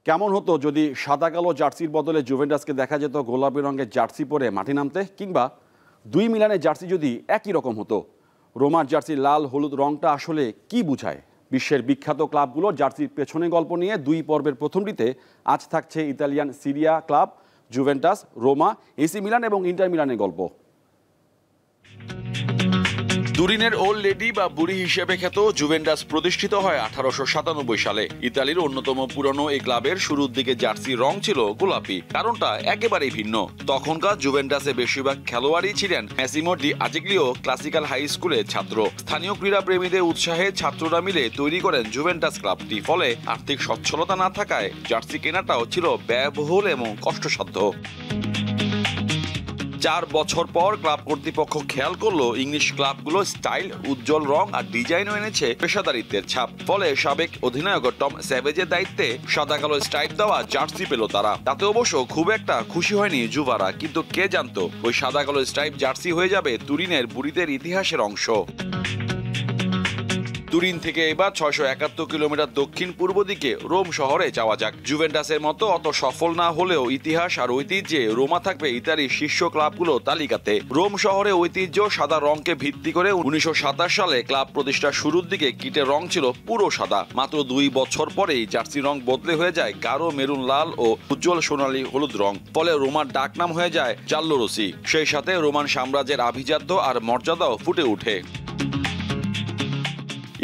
কেমন হতো যদি সাদা কালো জার্সির বদলে জুভেন্টাসকে দেখা যেত গোলাপি রঙের জার্সি পরে মাঠে নামতে, কিংবা দুই মিলানের জার্সি যদি একই রকম হতো। রোমার জার্সির লাল হলুদ রংটা আসলে কি বোঝায়? বিশ্বের বিখ্যাত ক্লাবগুলোর জার্সির পেছনে গল্প নিয়ে দুই পর্বের প্রথমটিতে আজ থাকছে Italian Syria club Juventus, Ruma, AC Milan এবং ইন্টার মিলানের গল্প। তুরিনের ওল্ড লেডি বা বুড়ি হিসেবে খ্যাত জুভেন্টাস প্রতিষ্ঠিত হয় 1897 সালে। ইতালির অন্যতম পুরনো এই ক্লাবের শুরুর দিকে জার্সির রং ছিল গোলাপি। কারণটা একেবারেই ভিন্ন। তখনকার জুভেন্টাসে বেশিরভাগ খেলোয়াড়ই ছিলেন ম্যাসিমো ডি আজেগ্লিও ক্লাসিক্যাল হাই স্কুলের ছাত্র। স্থানীয় ক্রীড়া প্রেমীদের উৎসাহে ছাত্ররা মিলে তৈরি করেন জুভেন্টাস ক্লাবটি। ফলে আর্থিক সচ্ছলতা না থাকায় জার্সি কেনাটাও ছিল ব্যয়বহুল এবং কষ্টসাধ্য। 4 বছর পর ক্লাব কর্তৃপক্ষ খেয়াল করলো ইংলিশ ক্লাবগুলো স্টাইল, উজ্জ্বল রং আর ডিজাইনও এনেছে পেশাদারিত্বের ছাপ। ফলে সাবেক অধিনায়ক টম স্যাভেজের দায়িত্বে সাদা কালো স্ট্রাইপ দেওয়া জার্সি পেল তারা। তাতে অবশ্য খুব একটা খুশি হয়নি যুবারা, কিন্তু কে জানতো ওই সাদা কালো স্ট্রাইপ জার্সি হয়ে যাবে তুরিনের বুড়িদের ইতিহাসের অংশ। তুরিন থেকে এবার 671 কিলোমিটার দক্ষিণ পূর্ব দিকে রোম শহরে যাওয়া যাক। জুভেন্টাসের মতো অত সফল না হলেও ইতিহাস আর ঐতিহ্যে রোমা থাকবে ইতালির শীর্ষ ক্লাবগুলো তালিকাতে। রোম শহরে ঐতিহ্য সাদা রংকে ভিত্তি করে 1927 সালে ক্লাব প্রতিষ্ঠার শুরুর দিকে কিটের রং ছিল পুরো সাদা। মাত্র 2 বছর পরেই জার্সি রং বদলে হয়ে যায় গাঢ় মেরুন লাল ও উজ্জ্বল সোনালী হলুদ রং। ফলে রোমার ডাকনাম হয়ে যায় জাল্লোরোসি। সেই সাথে রোমান সাম্রাজ্যের আভিজাত্য আর মর্যাদাও ফুটে ওঠে।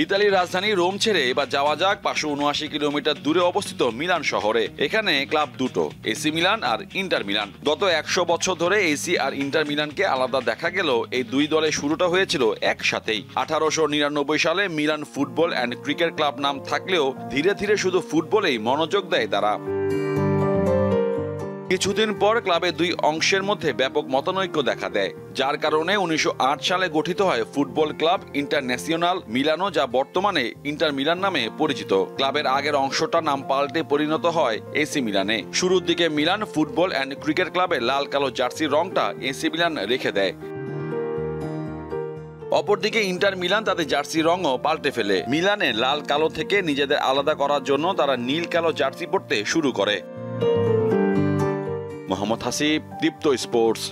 ইতালির রাজধানী রোম ছেড়ে এবার যাওয়া যাক 579 কিলোমিটার দূরে অবস্থিত মিলান শহরে। এখানে ক্লাব দুটো, এসি মিলান আর ইন্টার মিলান। গত 100 বছর ধরে এসি আর ইন্টার মিলানকে আলাদা দেখা গেল এই দুই দলের শুরুটা হয়েছিল একসাথেই। 1899 সালে Milan football and cricket club নাম থাকলেও ধীরে ধীরে শুধু ফুটবলেই মনোযোগ দেয় তারা। কিছুদিন পর ক্লাবের দুই অংশের মধ্যে ব্যাপক মতানৈক্য দেখা দেয়, যার কারণে 1908 সালে গঠিত হয় ফুটবল ক্লাব ইন্টারন্যাশনাল মিলানো, যা বর্তমানে ইন্টার মিলান নামে পরিচিত। ক্লাবের আগের অংশটা নাম পাল্টে পরিণত হয় এসি মিলানে। শুরুর দিকে মিলান ফুটবল অ্যান্ড ক্রিকেট ক্লাবের লাল কালো জার্সির রংটা এসি মিলান রেখে দেয়। অপরদিকে ইন্টার মিলান তাদের জার্সি রঙও পাল্টে ফেলে। মিলানে লাল কালো থেকে নিজেদের আলাদা করার জন্য তারা নীল কালো জার্সি পরতে শুরু করে। মোহাম্মদ হাসিব, দীপ্ত স্পোর্টস।